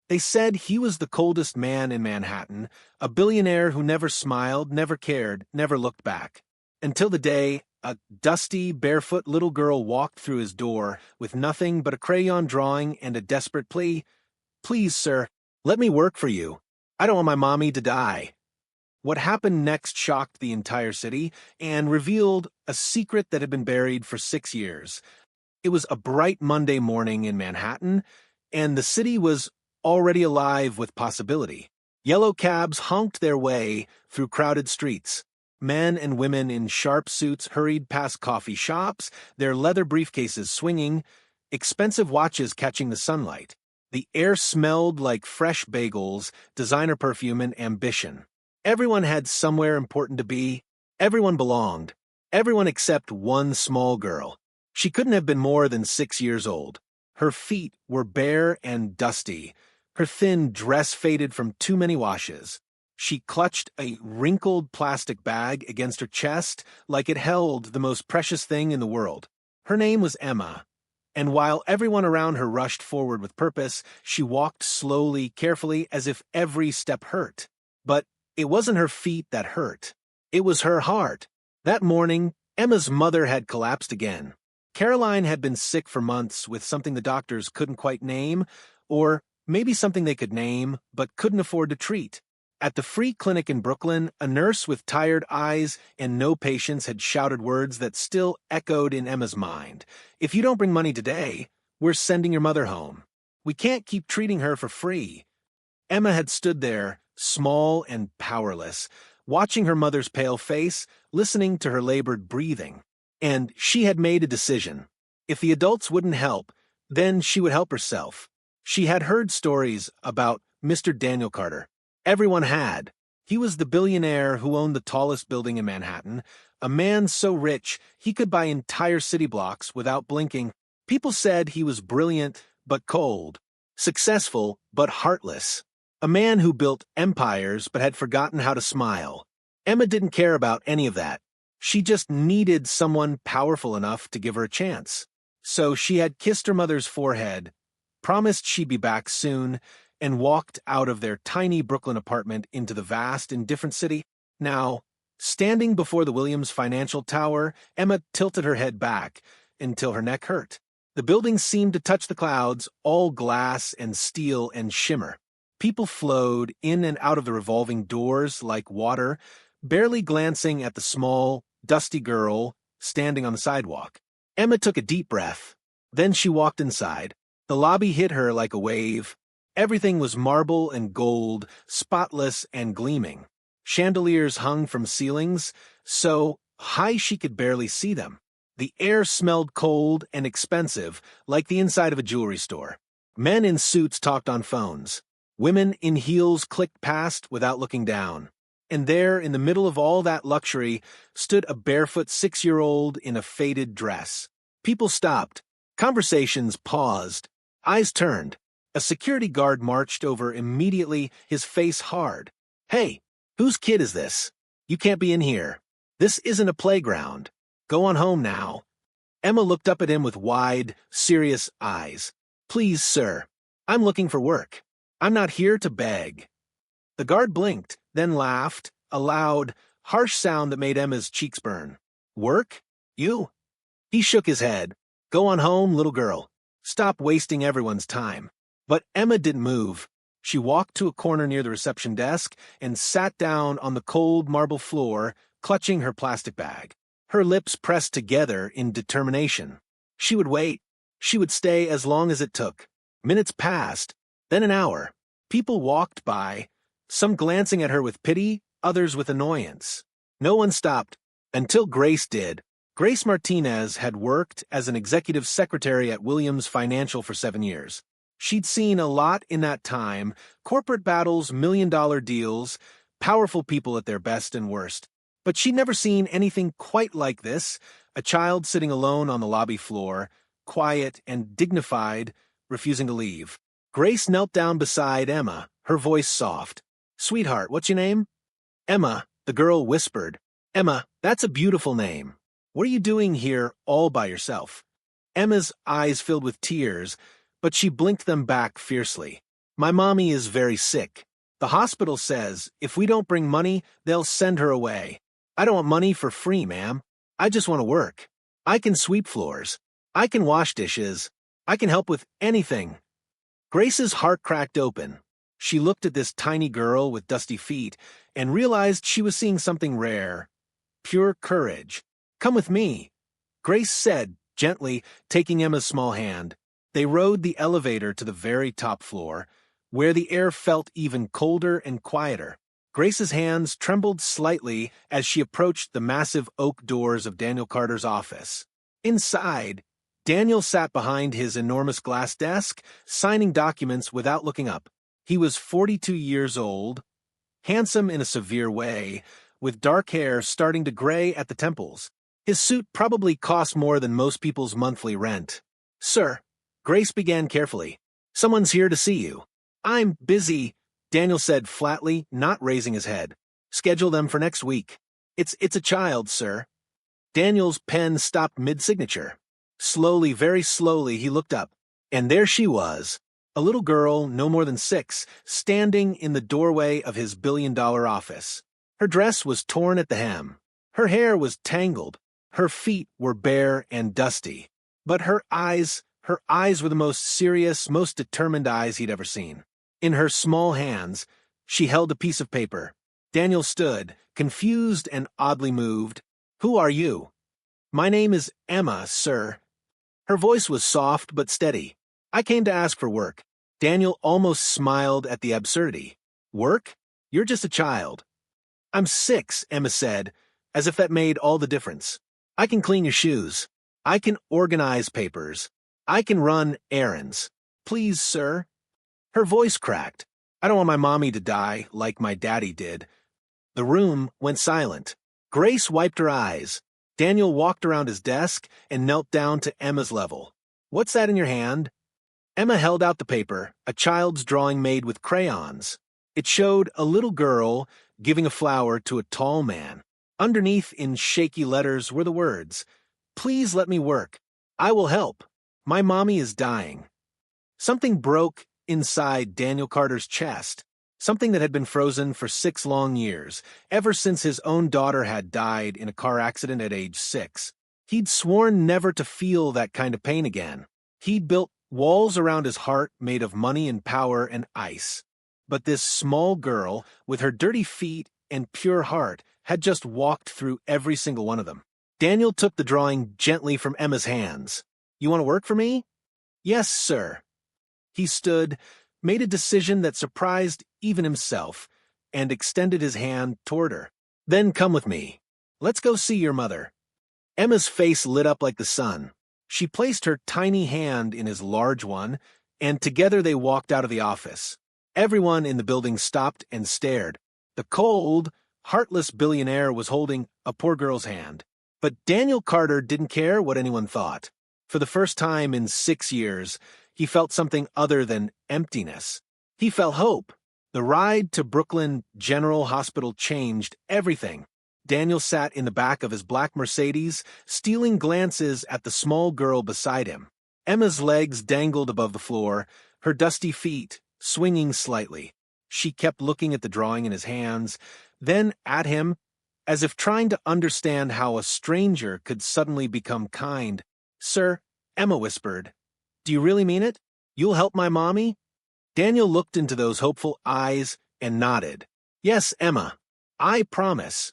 They said he was the coldest man in Manhattan, a billionaire who never smiled, never cared, never looked back. Until the day a dusty, barefoot little girl walked through his door with nothing but a crayon drawing and a desperate plea. "Please, sir, let me work for you. I don't want my mommy to die." What happened next shocked the entire city and revealed a secret that had been buried for 6 years. It was a bright Monday morning in Manhattan, and the city was already alive with possibility. Yellow cabs honked their way through crowded streets. Men and women in sharp suits hurried past coffee shops, their leather briefcases swinging, expensive watches catching the sunlight. The air smelled like fresh bagels, designer perfume, and ambition. Everyone had somewhere important to be. Everyone belonged. Everyone except one small girl. She couldn't have been more than 6 years old. Her feet were bare and dusty. Her thin dress faded from too many washes. She clutched a wrinkled plastic bag against her chest like it held the most precious thing in the world. Her name was Emma, and while everyone around her rushed forward with purpose, she walked slowly, carefully, as if every step hurt. But it wasn't her feet that hurt. It was her heart. That morning, Emma's mother had collapsed again. Caroline had been sick for months with something the doctors couldn't quite name, or maybe something they could name but couldn't afford to treat. At the free clinic in Brooklyn, a nurse with tired eyes and no patience had shouted words that still echoed in Emma's mind. "If you don't bring money today, we're sending your mother home. We can't keep treating her for free." Emma had stood there, small and powerless, watching her mother's pale face, listening to her labored breathing. And she had made a decision. If the adults wouldn't help, then she would help herself. She had heard stories about Mr. Daniel Carter. Everyone had. He was the billionaire who owned the tallest building in Manhattan, a man so rich he could buy entire city blocks without blinking. People said he was brilliant but cold, successful but heartless, a man who built empires but had forgotten how to smile. Emma didn't care about any of that. She just needed someone powerful enough to give her a chance. So she had kissed her mother's forehead, promised she'd be back soon, and walked out of their tiny Brooklyn apartment into the vast, indifferent city. Now, standing before the Williams Financial Tower, Emma tilted her head back until her neck hurt. The building seemed to touch the clouds, all glass and steel and shimmer. People flowed in and out of the revolving doors like water, barely glancing at the small, dusty girl standing on the sidewalk. Emma took a deep breath. Then she walked inside. The lobby hit her like a wave. Everything was marble and gold, spotless and gleaming. Chandeliers hung from ceilings, so high she could barely see them. The air smelled cold and expensive, like the inside of a jewelry store. Men in suits talked on phones. Women in heels clicked past without looking down. And there, in the middle of all that luxury, stood a barefoot 6-year-old in a faded dress. People stopped. Conversations paused. Eyes turned. A security guard marched over immediately, his face hard. "Hey, whose kid is this? You can't be in here. This isn't a playground. Go on home now." Emma looked up at him with wide, serious eyes. "Please, sir, I'm looking for work. I'm not here to beg." The guard blinked, then laughed, a loud, harsh sound that made Emma's cheeks burn. "Work? You?" He shook his head. "Go on home, little girl. Stop wasting everyone's time." But Emma didn't move. She walked to a corner near the reception desk and sat down on the cold marble floor, clutching her plastic bag. Her lips pressed together in determination. She would wait. She would stay as long as it took. Minutes passed, then an hour. People walked by, some glancing at her with pity, others with annoyance. No one stopped, until Grace did. Grace Martinez had worked as an executive secretary at Williams Financial for 7 years. She'd seen a lot in that time: corporate battles, million-dollar deals, powerful people at their best and worst. But she'd never seen anything quite like this: a child sitting alone on the lobby floor, quiet and dignified, refusing to leave. Grace knelt down beside Emma, her voice soft. "Sweetheart, what's your name?" "Emma," the girl whispered. "Emma, that's a beautiful name. What are you doing here all by yourself?" Emma's eyes filled with tears, but she blinked them back fiercely. My mommy is very sick. The hospital says if we don't bring money, they'll send her away. I don't want money for free, ma'am. I just want to work. I can sweep floors. I can wash dishes. I can help with anything. Grace's heart cracked open. She looked at this tiny girl with dusty feet and realized she was seeing something rare. Pure courage. Come with me, Grace said, gently, taking Emma's small hand. They rode the elevator to the very top floor, where the air felt even colder and quieter. Grace's hands trembled slightly as she approached the massive oak doors of Daniel Carter's office. Inside, Daniel sat behind his enormous glass desk, signing documents without looking up. He was 42 years old, handsome in a severe way, with dark hair starting to gray at the temples. His suit probably cost more than most people's monthly rent. Sir, Grace began carefully. Someone's here to see you. I'm busy, Daniel said flatly, not raising his head. Schedule them for next week. It's a child, sir. Daniel's pen stopped mid-signature. Slowly, very slowly, he looked up. And there she was, a little girl, no more than 6, standing in the doorway of his billion-dollar office. Her dress was torn at the hem. Her hair was tangled. Her feet were bare and dusty. But her eyes were the most serious, most determined eyes he'd ever seen. In her small hands, she held a piece of paper. Daniel stood, confused and oddly moved. Who are you? My name is Emma, sir. Her voice was soft but steady. I came to ask for work. Daniel almost smiled at the absurdity. Work? You're just a child. I'm 6, Emma said, as if that made all the difference. I can clean your shoes. I can organize papers. I can run errands. Please, sir. Her voice cracked. I don't want my mommy to die like my daddy did. The room went silent. Grace wiped her eyes. Daniel walked around his desk and knelt down to Emma's level. What's that in your hand? Emma held out the paper, a child's drawing made with crayons. It showed a little girl giving a flower to a tall man. Underneath, in shaky letters, were the words, Please let me work. I will help. My mommy is dying. Something broke inside Daniel Carter's chest, something that had been frozen for 6 long years, ever since his own daughter had died in a car accident at age 6. He'd sworn never to feel that kind of pain again. He'd built walls around his heart made of money and power and ice. But this small girl, with her dirty feet and pure heart, had just walked through every single one of them. Daniel took the drawing gently from Emma's hands. You want to work for me? Yes, sir. He stood, made a decision that surprised even himself, and extended his hand toward her. Then come with me. Let's go see your mother. Emma's face lit up like the sun. She placed her tiny hand in his large one, and together they walked out of the office. Everyone in the building stopped and stared. The cold, heartless billionaire was holding a poor girl's hand. But Daniel Carter didn't care what anyone thought. For the first time in 6 years, he felt something other than emptiness. He felt hope. The ride to Brooklyn General Hospital changed everything. Daniel sat in the back of his black Mercedes, stealing glances at the small girl beside him. Emma's legs dangled above the floor, her dusty feet swinging slightly. She kept looking at the drawing in his hands, then at him, as if trying to understand how a stranger could suddenly become kind. Sir, Emma whispered, do you really mean it? You'll help my mommy? Daniel looked into those hopeful eyes and nodded. Yes, Emma, I promise.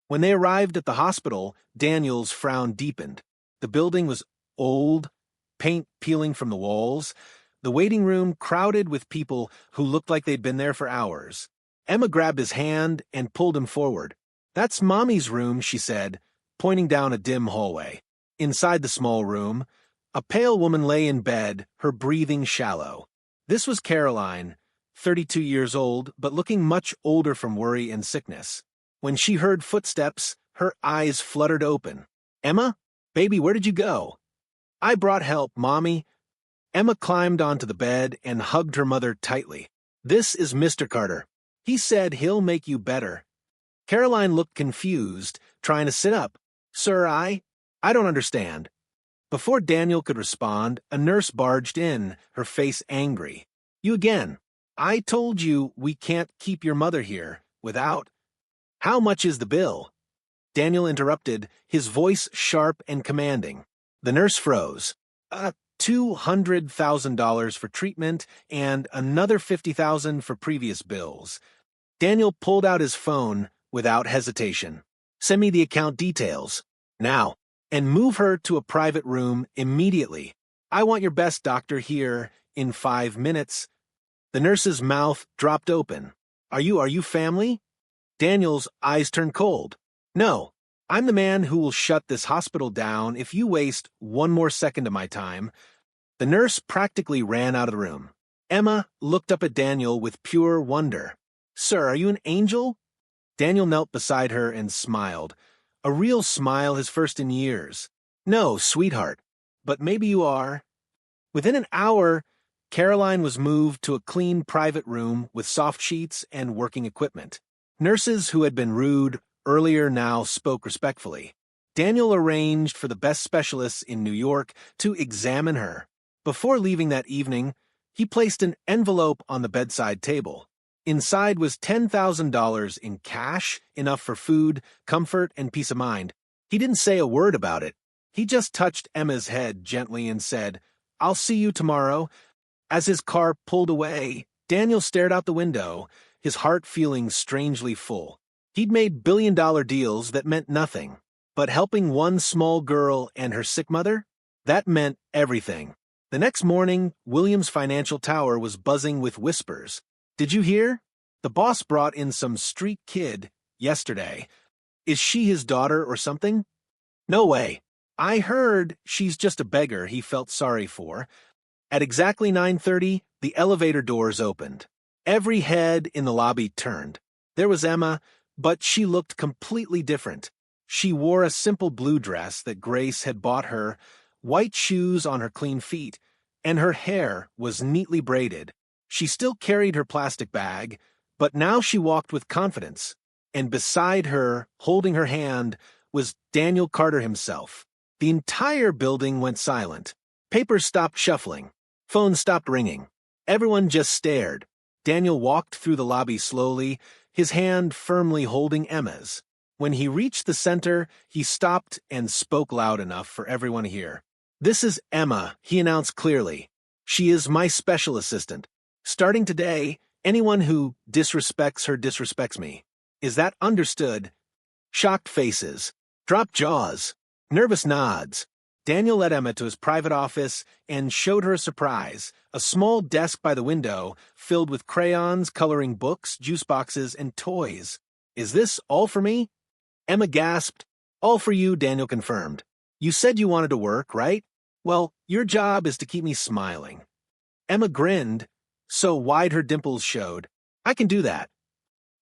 When they arrived at the hospital, Daniel's frown deepened. The building was old, paint peeling from the walls, the waiting room crowded with people who looked like they'd been there for hours. Emma grabbed his hand and pulled him forward. That's Mommy's room, she said, pointing down a dim hallway. Inside the small room, a pale woman lay in bed, her breathing shallow. This was Caroline, 32 years old, but looking much older from worry and sickness. When she heard footsteps, her eyes fluttered open. Emma? Baby, where did you go? I brought help, Mommy. Emma climbed onto the bed and hugged her mother tightly. This is Mr. Carter. He said he'll make you better. Caroline looked confused, trying to sit up. Sir, I don't understand. Before Daniel could respond, a nurse barged in, her face angry. You again. I told you we can't keep your mother here without. How much is the bill? Daniel interrupted, his voice sharp and commanding. The nurse froze. $200,000 for treatment and another $50,000 for previous bills. Daniel pulled out his phone without hesitation. Send me the account details. Now. And move her to a private room immediately. I want your best doctor here in 5 minutes. The nurse's mouth dropped open. Are you family? Daniel's eyes turned cold. No, I'm the man who will shut this hospital down if you waste one more second of my time. The nurse practically ran out of the room. Emma looked up at Daniel with pure wonder. Sir, are you an angel? Daniel knelt beside her and smiled. A real smile, his first in years. No, sweetheart, but maybe you are. Within an hour, Caroline was moved to a clean private room with soft sheets and working equipment. Nurses who had been rude earlier now spoke respectfully. Daniel arranged for the best specialists in New York to examine her. Before leaving that evening, he placed an envelope on the bedside table. Inside was $10,000 in cash, enough for food, comfort, and peace of mind. He didn't say a word about it. He just touched Emma's head gently and said, I'll see you tomorrow. As his car pulled away, Daniel stared out the window, his heart feeling strangely full. He'd made billion-dollar deals that meant nothing, but helping one small girl and her sick mother? That meant everything. The next morning, Williams' financial tower was buzzing with whispers. Did you hear? The boss brought in some street kid yesterday. Is she his daughter or something? No way. I heard she's just a beggar he felt sorry for. At exactly 9:30, the elevator doors opened. Every head in the lobby turned. There was Emma, but she looked completely different. She wore a simple blue dress that Grace had bought her, white shoes on her clean feet, and her hair was neatly braided. She still carried her plastic bag, but now she walked with confidence. And beside her, holding her hand, was Daniel Carter himself. The entire building went silent. Papers stopped shuffling. Phones stopped ringing. Everyone just stared. Daniel walked through the lobby slowly, his hand firmly holding Emma's. When he reached the center, he stopped and spoke loud enough for everyone to hear. This is Emma, he announced clearly. She is my special assistant. Starting today, anyone who disrespects her disrespects me. Is that understood? Shocked faces, dropped jaws, nervous nods. Daniel led Emma to his private office and showed her a surprise, a small desk by the window filled with crayons, coloring books, juice boxes, and toys. Is this all for me? Emma gasped. All for you, Daniel confirmed. You said you wanted to work, right? Well, your job is to keep me smiling. Emma grinned, so wide her dimples showed. I can do that.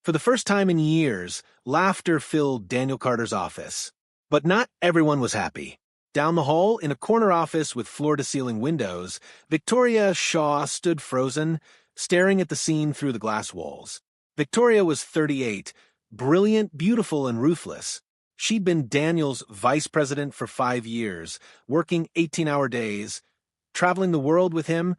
For the first time in years, laughter filled Daniel Carter's office. But not everyone was happy. Down the hall, in a corner office with floor-to-ceiling windows, Victoria Shaw stood frozen, staring at the scene through the glass walls. Victoria was 38, brilliant, beautiful, and ruthless. She'd been Daniel's vice president for 5 years, working 18-hour days, traveling the world with him,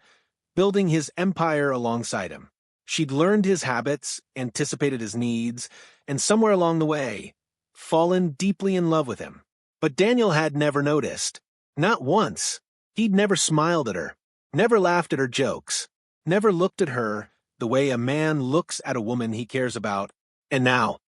building his empire alongside him. She'd learned his habits, anticipated his needs, and somewhere along the way, fallen deeply in love with him. But Daniel had never noticed. Not once. He'd never smiled at her, never laughed at her jokes, never looked at her the way a man looks at a woman he cares about. And now,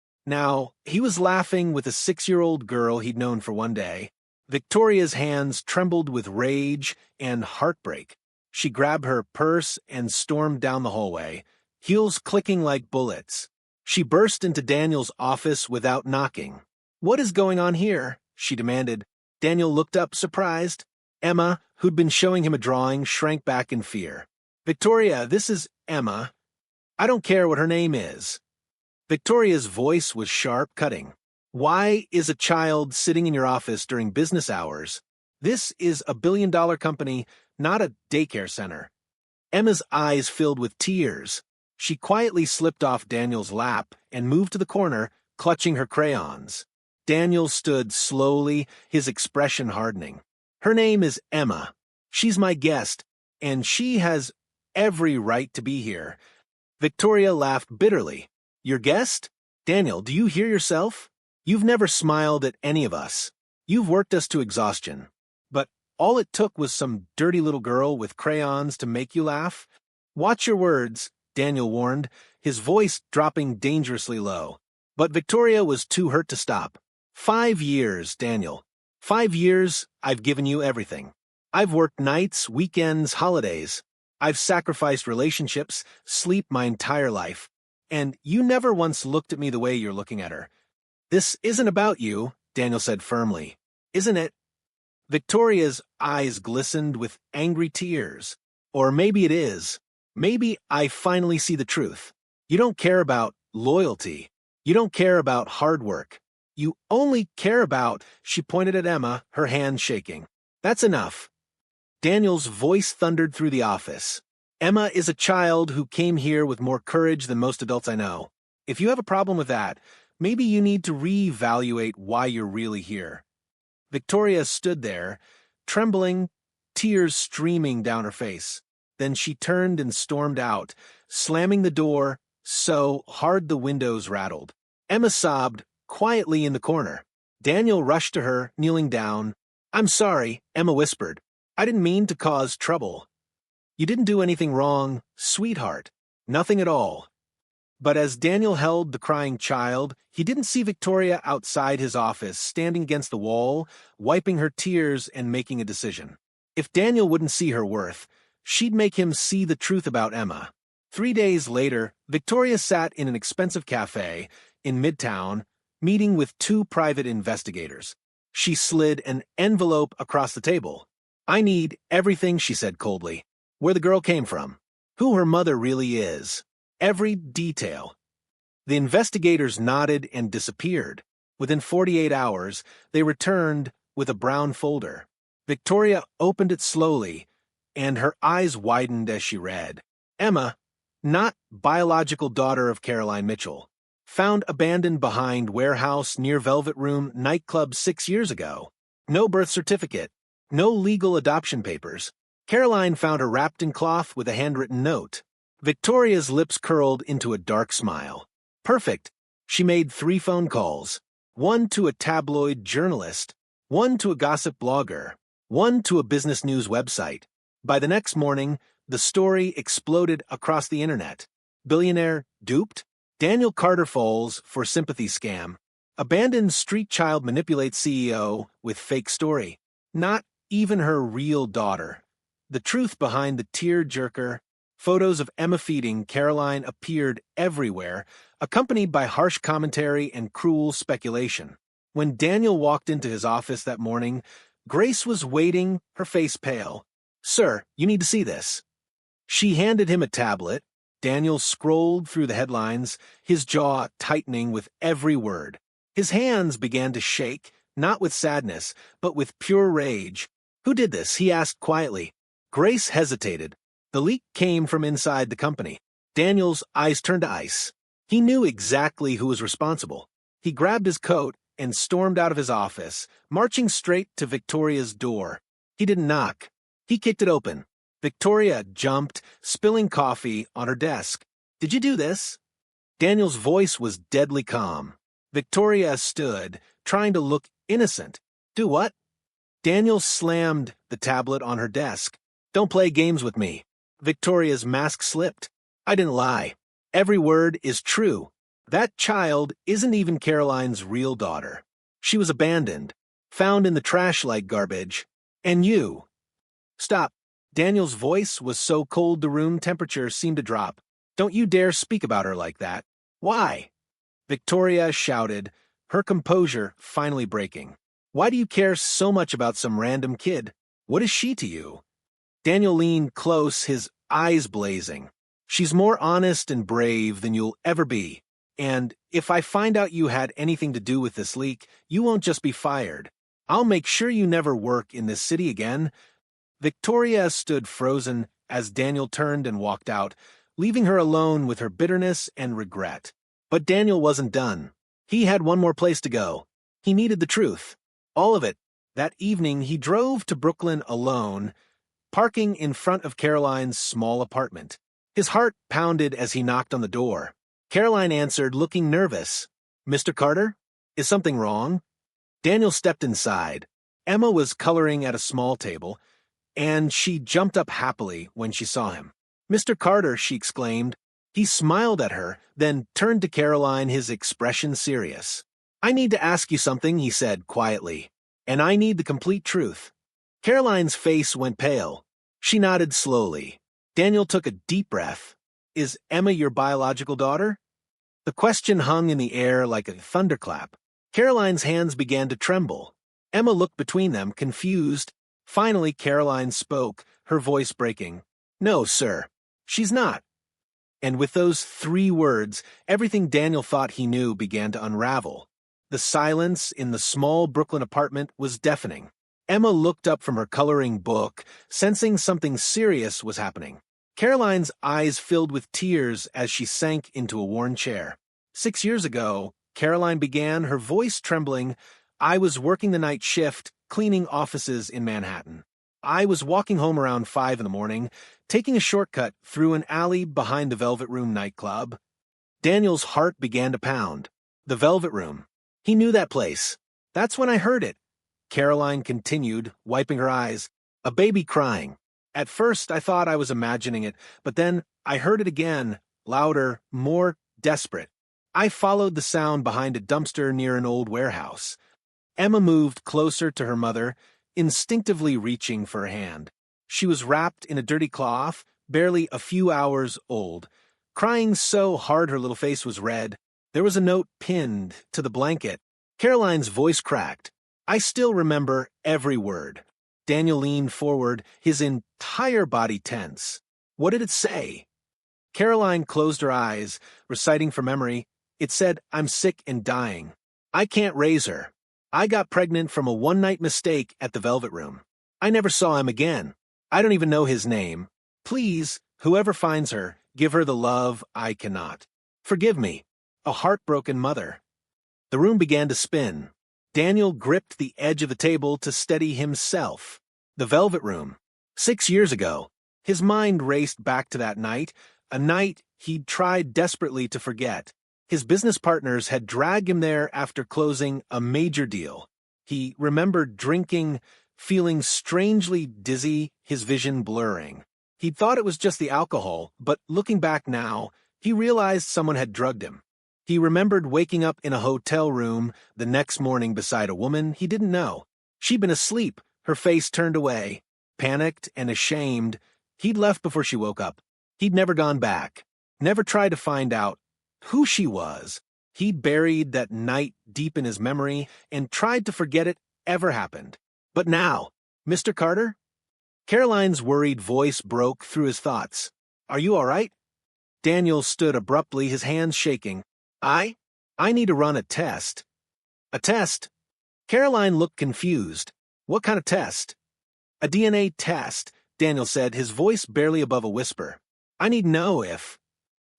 he was laughing with a 6-year-old girl he'd known for one day. Victoria's hands trembled with rage and heartbreak. She grabbed her purse and stormed down the hallway, heels clicking like bullets. She burst into Daniel's office without knocking. What is going on here? She demanded. Daniel looked up, surprised. Emma, who'd been showing him a drawing, shrank back in fear. Victoria, this is Emma. I don't care what her name is. Victoria's voice was sharp, cutting. Why is a child sitting in your office during business hours? This is a billion-dollar company, not a daycare center. Emma's eyes filled with tears. She quietly slipped off Daniel's lap and moved to the corner, clutching her crayons. Daniel stood slowly, his expression hardening. Her name is Emma. She's my guest, and she has every right to be here. Victoria laughed bitterly. Your guest? Daniel, do you hear yourself? You've never smiled at any of us. You've worked us to exhaustion. But all it took was some dirty little girl with crayons to make you laugh? Watch your words, Daniel warned, his voice dropping dangerously low. But Victoria was too hurt to stop. 5 years, Daniel. 5 years, I've given you everything. I've worked nights, weekends, holidays. I've sacrificed relationships, sleep my entire life. And you never once looked at me the way you're looking at her. This isn't about you, Daniel said firmly. Isn't it? Victoria's eyes glistened with angry tears. Or maybe it is. Maybe I finally see the truth. You don't care about loyalty. You don't care about hard work. You only care about, she pointed at Emma, her hand shaking. That's enough. Daniel's voice thundered through the office. Emma is a child who came here with more courage than most adults I know. If you have a problem with that, maybe you need to reevaluate why you're really here. Victoria stood there, trembling, tears streaming down her face. Then she turned and stormed out, slamming the door so hard the windows rattled. Emma sobbed, quietly in the corner. Daniel rushed to her, kneeling down. I'm sorry, Emma whispered. I didn't mean to cause trouble. You didn't do anything wrong, sweetheart. Nothing at all. But as Daniel held the crying child, he didn't see Victoria outside his office, standing against the wall, wiping her tears and making a decision. If Daniel wouldn't see her worth, she'd make him see the truth about Emma. 3 days later, Victoria sat in an expensive cafe in Midtown, meeting with 2 private investigators. She slid an envelope across the table. I need everything, she said coldly. Where the girl came from. Who her mother really is. Every detail. The investigators nodded and disappeared. Within 48 hours, they returned with a brown folder. Victoria opened it slowly, and her eyes widened as she read. Emma, not biological daughter of Caroline Mitchell, found abandoned behind warehouse near Velvet Room nightclub 6 years ago. No birth certificate. No legal adoption papers. Caroline found her wrapped in cloth with a handwritten note. Victoria's lips curled into a dark smile. Perfect. She made 3 phone calls. 1 to a tabloid journalist, 1 to a gossip blogger, 1 to a business news website. By the next morning, the story exploded across the internet. Billionaire duped? Daniel Carter falls for sympathy scam. Abandoned street child manipulates CEO with fake story. Not even her real daughter. The truth behind the tear-jerker. Photos of Emma feeding Caroline appeared everywhere, accompanied by harsh commentary and cruel speculation. When Daniel walked into his office that morning, Grace was waiting, her face pale. Sir, you need to see this. She handed him a tablet. Daniel scrolled through the headlines, his jaw tightening with every word. His hands began to shake, not with sadness, but with pure rage. Who did this? He asked quietly. Grace hesitated. The leak came from inside the company. Daniel's eyes turned to ice. He knew exactly who was responsible. He grabbed his coat and stormed out of his office, marching straight to Victoria's door. He didn't knock. He kicked it open. Victoria jumped, spilling coffee on her desk. Did you do this? Daniel's voice was deadly calm. Victoria stood, trying to look innocent. Do what? Daniel slammed the tablet on her desk. Don't play games with me. Victoria's mask slipped. I didn't lie. Every word is true. That child isn't even Caroline's real daughter. She was abandoned, found in the trash like garbage. And you. Stop. Daniel's voice was so cold the room temperature seemed to drop. Don't you dare speak about her like that. Why? Victoria shouted, her composure finally breaking. Why do you care so much about some random kid? What is she to you? Daniel leaned close, his eyes blazing. She's more honest and brave than you'll ever be. And if I find out you had anything to do with this leak, you won't just be fired. I'll make sure you never work in this city again. Victoria stood frozen as Daniel turned and walked out, leaving her alone with her bitterness and regret. But Daniel wasn't done. He had one more place to go. He needed the truth. All of it. That evening he drove to Brooklyn alone, parking in front of Caroline's small apartment. His heart pounded as he knocked on the door. Caroline answered, looking nervous. "Mr. Carter? Is something wrong?" Daniel stepped inside. Emma was coloring at a small table, and she jumped up happily when she saw him. "Mr. Carter," she exclaimed. He smiled at her, then turned to Caroline, his expression serious. "I need to ask you something," he said quietly, "and I need the complete truth." Caroline's face went pale. She nodded slowly. Daniel took a deep breath. "Is Emma your biological daughter?" The question hung in the air like a thunderclap. Caroline's hands began to tremble. Emma looked between them, confused. Finally, Caroline spoke, her voice breaking. "No, sir, she's not." And with those 3 words, everything Daniel thought he knew began to unravel. The silence in the small Brooklyn apartment was deafening. Emma looked up from her coloring book, sensing something serious was happening. Caroline's eyes filled with tears as she sank into a worn chair. 6 years ago, Caroline began, her voice trembling, I was working the night shift, cleaning offices in Manhattan. I was walking home around 5 in the morning, taking a shortcut through an alley behind the Velvet Room nightclub. Daniel's heart began to pound. The Velvet Room. He knew that place. That's when I heard it. Caroline continued, wiping her eyes. A baby crying. At first, I thought I was imagining it, but then I heard it again, louder, more desperate. I followed the sound behind a dumpster near an old warehouse. Emma moved closer to her mother, instinctively reaching for a hand. She was wrapped in a dirty cloth, barely a few hours old, crying so hard her little face was red. There was a note pinned to the blanket. Caroline's voice cracked. I still remember every word. Daniel leaned forward, his entire body tense. What did it say? Caroline closed her eyes, reciting from memory. It said, I'm sick and dying. I can't raise her. I got pregnant from a one-night mistake at the Velvet Room. I never saw him again. I don't even know his name. Please, whoever finds her, give her the love I cannot. Forgive me, a heartbroken mother. The room began to spin. Daniel gripped the edge of the table to steady himself. The Velvet Room. 6 years ago. His mind raced back to that night, a night he'd tried desperately to forget. His business partners had dragged him there after closing a major deal. He remembered drinking, feeling strangely dizzy, his vision blurring. He'd thought it was just the alcohol, but looking back now, he realized someone had drugged him. He remembered waking up in a hotel room the next morning beside a woman he didn't know. She'd been asleep, her face turned away. Panicked and ashamed, he'd left before she woke up. He'd never gone back, never tried to find out who she was. He'd buried that night deep in his memory and tried to forget it ever happened. But now, Mr. Carter? Caroline's worried voice broke through his thoughts. Are you all right? Daniel stood abruptly, his hands shaking. I need to run a test. A test? Caroline looked confused. What kind of test? A DNA test, Daniel said, his voice barely above a whisper. I need to know if...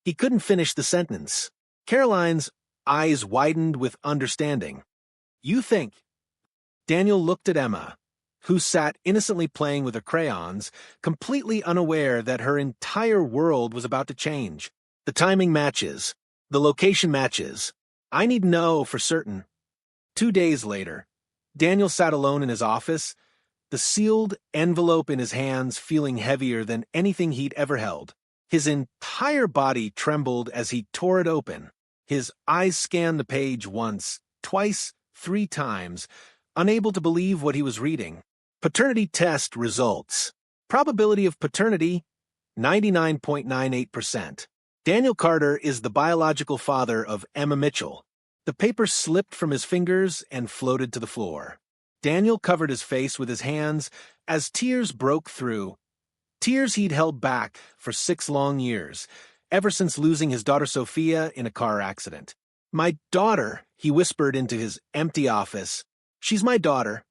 He couldn't finish the sentence. Caroline's eyes widened with understanding. You think... Daniel looked at Emma, who sat innocently playing with her crayons, completely unaware that her entire world was about to change. The timing matches. The location matches. I need to know for certain. 2 days later, Daniel sat alone in his office, the sealed envelope in his hands feeling heavier than anything he'd ever held. His entire body trembled as he tore it open. His eyes scanned the page once, twice, 3 times, unable to believe what he was reading. Paternity test results. Probability of paternity, 99.98%. Daniel Carter is the biological father of Emma Mitchell. The paper slipped from his fingers and floated to the floor. Daniel covered his face with his hands as tears broke through. Tears he'd held back for 6 long years, ever since losing his daughter Sophia in a car accident. My daughter, he whispered into his empty office. She's my daughter.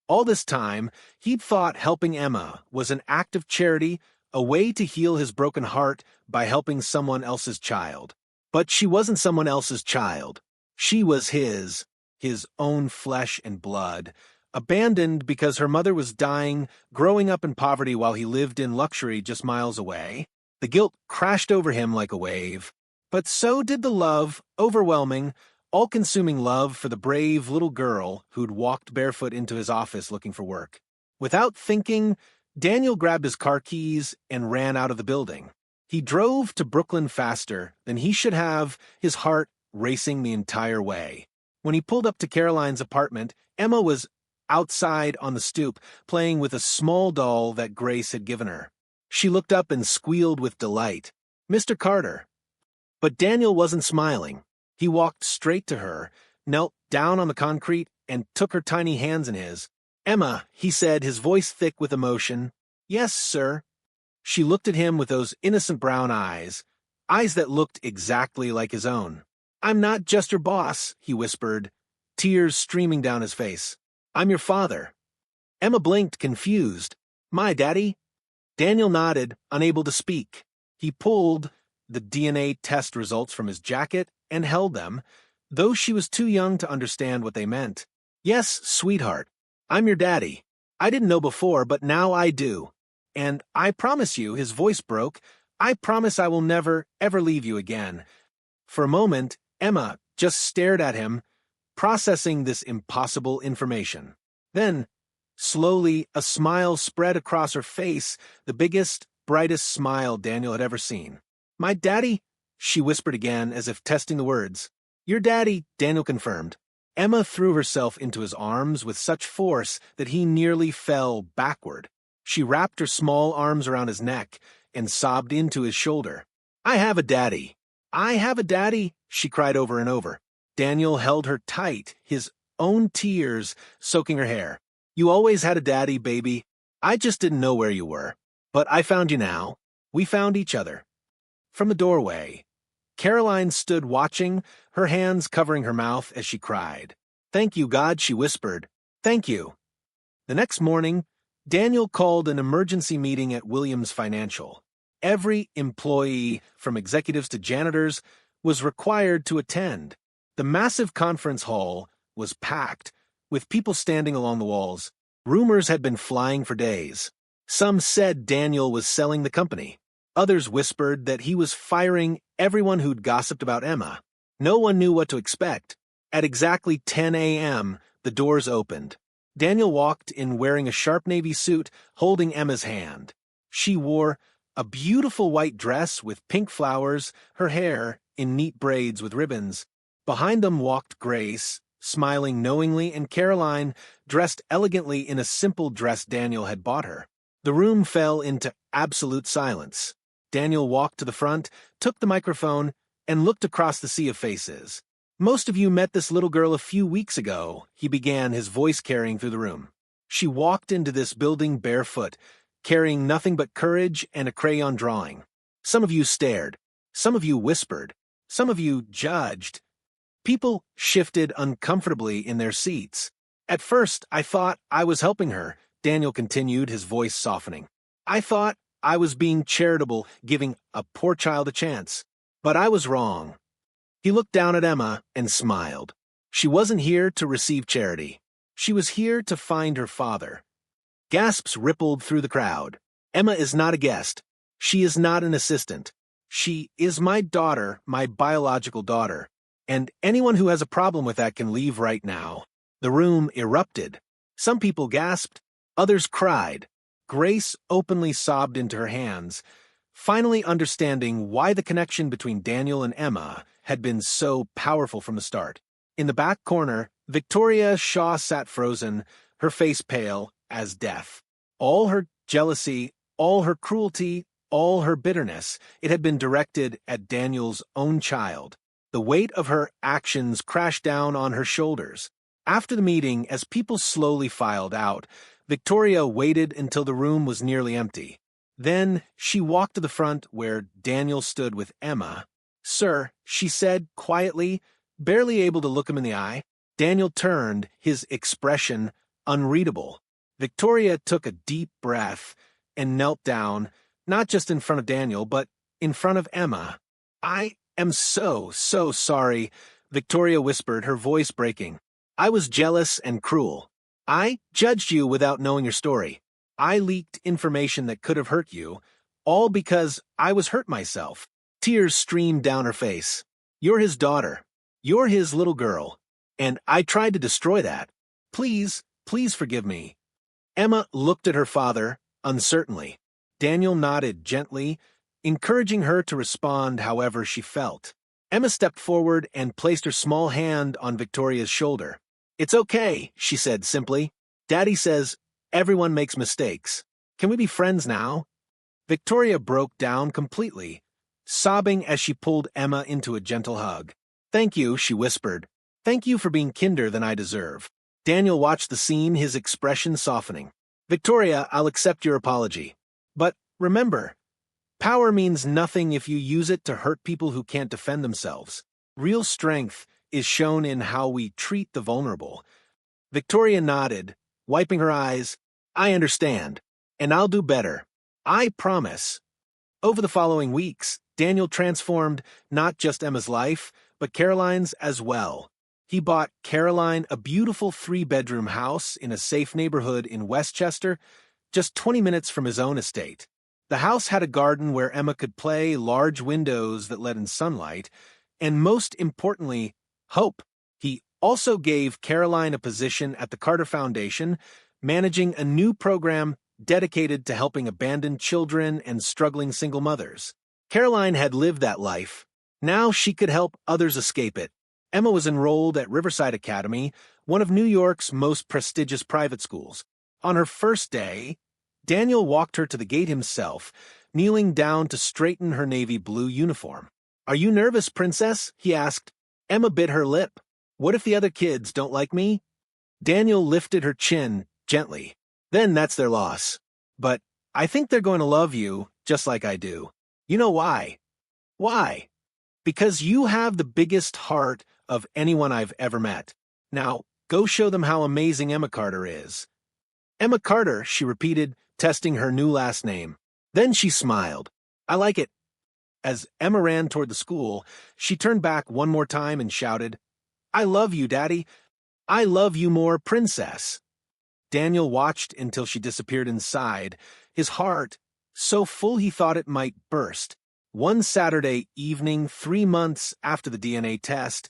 All this time, he'd thought helping Emma was an act of charity, a way to heal his broken heart by helping someone else's child. But she wasn't someone else's child. She was his own flesh and blood, abandoned because her mother was dying, growing up in poverty while he lived in luxury just miles away. The guilt crashed over him like a wave. But so did the love, overwhelming, all-consuming love for the brave little girl who'd walked barefoot into his office looking for work. Without thinking, Daniel grabbed his car keys and ran out of the building. He drove to Brooklyn faster than he should have, his heart racing the entire way. When he pulled up to Caroline's apartment, Emma was outside on the stoop, playing with a small doll that Grace had given her. She looked up and squealed with delight. "Mr. Carter." But Daniel wasn't smiling. He walked straight to her, knelt down on the concrete, and took her tiny hands in his. "Emma," he said, his voice thick with emotion. "Yes, sir." She looked at him with those innocent brown eyes that looked exactly like his own. "I'm not just your boss," he whispered, tears streaming down his face. "I'm your father." Emma blinked, confused. "My daddy?" Daniel nodded, unable to speak. He pulled the DNA test results from his jacket and held them, though she was too young to understand what they meant. "Yes, sweetheart, I'm your daddy. I didn't know before, but now I do. And I promise you," his voice broke, "I promise I will never, ever leave you again." For a moment, Emma just stared at him, processing this impossible information. Then, slowly, a smile spread across her face, the biggest, brightest smile Daniel had ever seen. "My daddy?" she whispered again, as if testing the words. "Your daddy," Daniel confirmed. Emma threw herself into his arms with such force that he nearly fell backward. She wrapped her small arms around his neck and sobbed into his shoulder. "I have a daddy. I have a daddy," she cried over and over. Daniel held her tight, his own tears soaking her hair. "You always had a daddy, baby. I just didn't know where you were. But I found you now. We found each other." From the doorway, Caroline stood watching, her hands covering her mouth as she cried. "Thank you, God," she whispered. "Thank you." The next morning, Daniel called an emergency meeting at Williams Financial. Every employee, from executives to janitors, was required to attend. The massive conference hall was packed, with people standing along the walls. Rumors had been flying for days. Some said Daniel was selling the company. Others whispered that he was firing everyone who'd gossiped about Emma. No one knew what to expect. At exactly 10 a.m., the doors opened. Daniel walked in wearing a sharp navy suit, holding Emma's hand. She wore a beautiful white dress with pink flowers, her hair in neat braids with ribbons. Behind them walked Grace, smiling knowingly, and Caroline, dressed elegantly in a simple dress Daniel had bought her. The room fell into absolute silence. Daniel walked to the front, took the microphone, and looked across the sea of faces. "Most of you met this little girl a few weeks ago," he began, his voice carrying through the room. "She walked into this building barefoot, carrying nothing but courage and a crayon drawing. Some of you stared. Some of you whispered. Some of you judged. People shifted uncomfortably in their seats. At first, I thought I was helping her," Daniel continued, his voice softening. "I thought I was being charitable, giving a poor child a chance. But I was wrong." He looked down at Emma and smiled. She wasn't here to receive charity. She was here to find her father. Gasps rippled through the crowd. "Emma is not a guest. She is not an assistant. She is my daughter, my biological daughter. And anyone who has a problem with that can leave right now." The room erupted. Some people gasped. Others cried. Grace openly sobbed into her hands, finally understanding why the connection between Daniel and Emma had been so powerful from the start. In the back corner, Victoria Shaw sat frozen, her face pale as death. All her jealousy, all her cruelty, all her bitterness, it had been directed at Daniel's own child. The weight of her actions crashed down on her shoulders. After the meeting, as people slowly filed out, Victoria waited until the room was nearly empty. Then she walked to the front where Daniel stood with Emma. "Sir," she said quietly, barely able to look him in the eye. Daniel turned, his expression unreadable. Victoria took a deep breath and knelt down, not just in front of Daniel, but in front of Emma. "I am so sorry," Victoria whispered, her voice breaking. "I was jealous and cruel. I judged you without knowing your story. I leaked information that could have hurt you, All because I was hurt myself. Tears streamed down her face. You're his daughter. You're his little girl. And I tried to destroy that. Please, please forgive me. Emma looked at her father, uncertainly. Daniel nodded gently, encouraging her to respond however she felt. Emma stepped forward and placed her small hand on Victoria's shoulder. It's okay, she said simply. Daddy says everyone makes mistakes. Can we be friends now? Victoria broke down completely, sobbing as she pulled Emma into a gentle hug. Thank you, she whispered. Thank you for being kinder than I deserve. Daniel watched the scene, his expression softening. Victoria, I'll accept your apology. But remember, power means nothing if you use it to hurt people who can't defend themselves. Real strength is shown in how we treat the vulnerable. Victoria nodded, wiping her eyes. I understand, and I'll do better. I promise. Over the following weeks, Daniel transformed not just Emma's life, but Caroline's as well. He bought Caroline a beautiful 3-bedroom house in a safe neighborhood in Westchester, just 20 minutes from his own estate. The house had a garden where Emma could play, large windows that let in sunlight, and most importantly, hope. He also gave Caroline a position at the Carter Foundation, managing a new program dedicated to helping abandoned children and struggling single mothers. Caroline had lived that life. Now she could help others escape it. Emma was enrolled at Riverside Academy, one of New York's most prestigious private schools. On her first day, Daniel walked her to the gate himself, kneeling down to straighten her navy blue uniform. Are you nervous, princess? He asked. Emma bit her lip. What if the other kids don't like me? Daniel lifted her chin gently. Then that's their loss. But I think they're going to love you, just like I do. You know why? Why? Because you have the biggest heart of anyone I've ever met. Now, go show them how amazing Emma Carter is. Emma Carter, she repeated, testing her new last name. Then she smiled. I like it. As Emma ran toward the school, she turned back one more time and shouted, I love you, Daddy. I love you more, Princess. Daniel watched until she disappeared inside, his heart so full he thought it might burst. One Saturday evening, 3 months after the DNA test,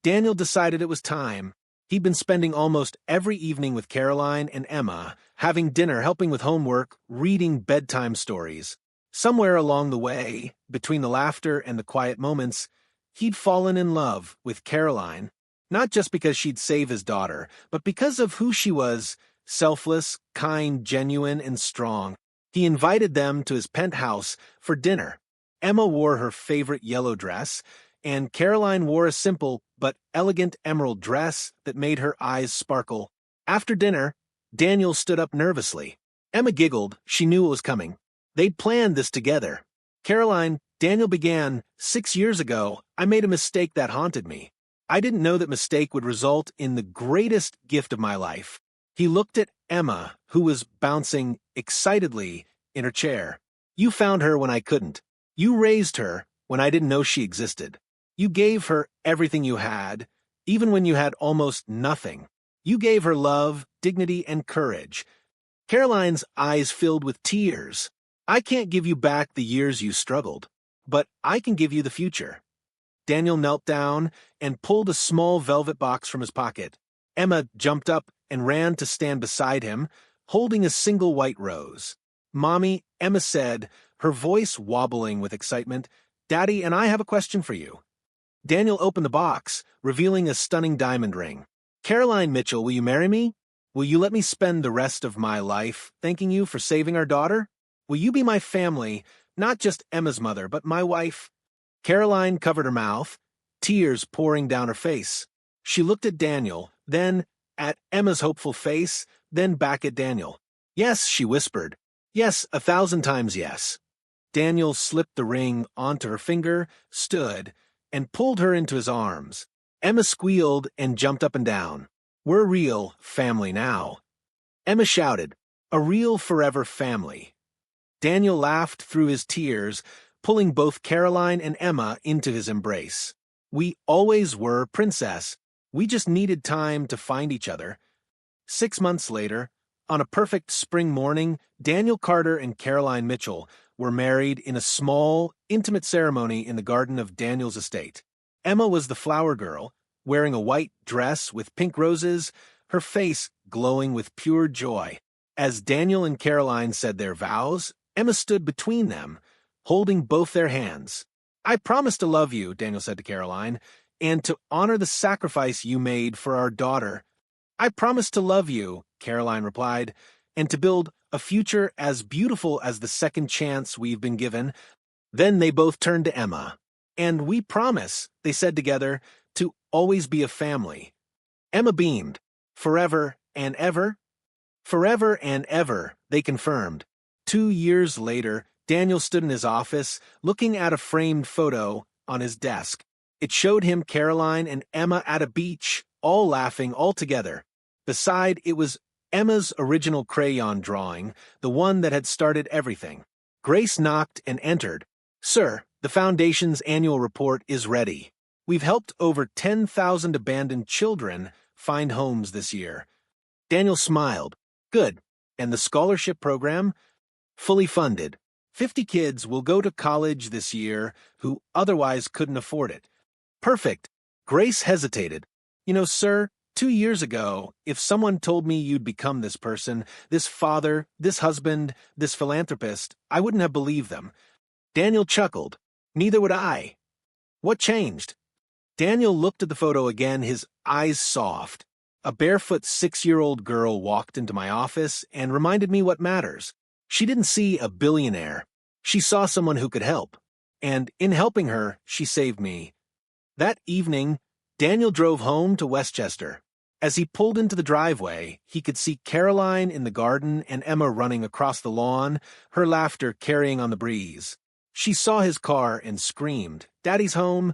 Daniel decided it was time. He'd been spending almost every evening with Caroline and Emma, having dinner, helping with homework, reading bedtime stories. Somewhere along the way, between the laughter and the quiet moments, he'd fallen in love with Caroline, not just because she'd save his daughter, but because of who she was, selfless, kind, genuine, and strong. He invited them to his penthouse for dinner. Emma wore her favorite yellow dress, and Caroline wore a simple but elegant emerald dress that made her eyes sparkle. After dinner, Daniel stood up nervously. Emma giggled. She knew it was coming. They'd planned this together. Caroline, Daniel began, 6 years ago, I made a mistake that haunted me. I didn't know that mistake would result in the greatest gift of my life. He looked at Emma, who was bouncing excitedly in her chair. You found her when I couldn't. You raised her when I didn't know she existed. You gave her everything you had, even when you had almost nothing. You gave her love, dignity, and courage. Caroline's eyes filled with tears. I can't give you back the years you struggled, but I can give you the future. Daniel knelt down and pulled a small velvet box from his pocket. Emma jumped up and ran to stand beside him, holding a single white rose. Mommy, Emma said, her voice wobbling with excitement, Daddy and I have a question for you. Daniel opened the box, revealing a stunning diamond ring. Caroline Mitchell, will you marry me? Will you let me spend the rest of my life thanking you for saving our daughter? Will you be my family, not just Emma's mother, but my wife? Caroline covered her mouth, tears pouring down her face. She looked at Daniel, then at Emma's hopeful face, then back at Daniel. Yes, she whispered. Yes, 1,000 times yes. Daniel slipped the ring onto her finger, stood, and pulled her into his arms. Emma squealed and jumped up and down. We're real family now. Emma shouted, a real forever family. Daniel laughed through his tears, pulling both Caroline and Emma into his embrace. We always were, Princess. We just needed time to find each other. 6 months later, on a perfect spring morning, Daniel Carter and Caroline Mitchell were married in a small, intimate ceremony in the garden of Daniel's estate. Emma was the flower girl, wearing a white dress with pink roses, her face glowing with pure joy. As Daniel and Caroline said their vows, Emma stood between them, holding both their hands. "I promise to love you," Daniel said to Caroline, "and to honor the sacrifice you made for our daughter." "I promise to love you," Caroline replied, "and to build a future as beautiful as the second chance we've been given." Then they both turned to Emma. "And we promise," they said together, "to always be a family." Emma beamed. "Forever and ever?" "Forever and ever," they confirmed. 2 years later, Daniel stood in his office, looking at a framed photo on his desk. It showed him Caroline and Emma at a beach, all laughing all together. Beside it was Emma's original crayon drawing, the one that had started everything. Grace knocked and entered. "Sir, the Foundation's annual report is ready. We've helped over 10,000 abandoned children find homes this year." Daniel smiled. "Good. And the scholarship program?" "Fully funded. 50 kids will go to college this year who otherwise couldn't afford it." "Perfect." Grace hesitated. "You know, sir, 2 years ago, if someone told me you'd become this person, this father, this husband, this philanthropist, I wouldn't have believed them." Daniel chuckled. "Neither would I." "What changed?" Daniel looked at the photo again, his eyes soft. "A barefoot 6-year-old girl walked into my office and reminded me what matters. She didn't see a billionaire. She saw someone who could help. And in helping her, she saved me." That evening, Daniel drove home to Westchester. As he pulled into the driveway, he could see Caroline in the garden and Emma running across the lawn, her laughter carrying on the breeze. She saw his car and screamed, "Daddy's home!"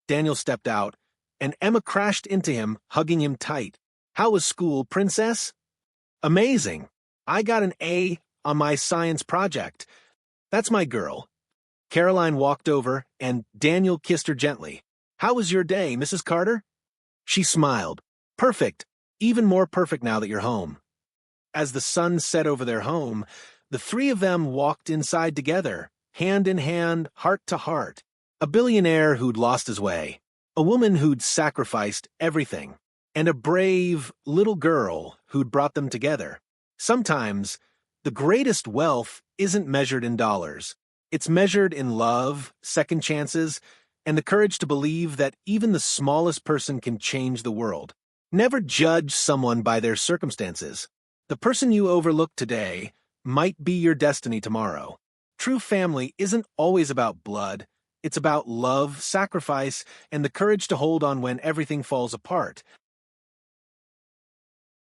Daniel stepped out, and Emma crashed into him, hugging him tight. "How was school, princess?" "Amazing. I got an A on my science project. That's my girl." Caroline walked over, and Daniel kissed her gently. "How was your day, Mrs. Carter?" She smiled. "Perfect. Even more perfect now that you're home." As the sun set over their home, the three of them walked inside together, hand in hand, heart to heart. A billionaire who'd lost his way, a woman who'd sacrificed everything, and a brave little girl who'd brought them together. Sometimes, the greatest wealth isn't measured in dollars. It's measured in love, second chances, and the courage to believe that even the smallest person can change the world. Never judge someone by their circumstances. The person you overlook today might be your destiny tomorrow. True family isn't always about blood. It's about love, sacrifice, and the courage to hold on when everything falls apart.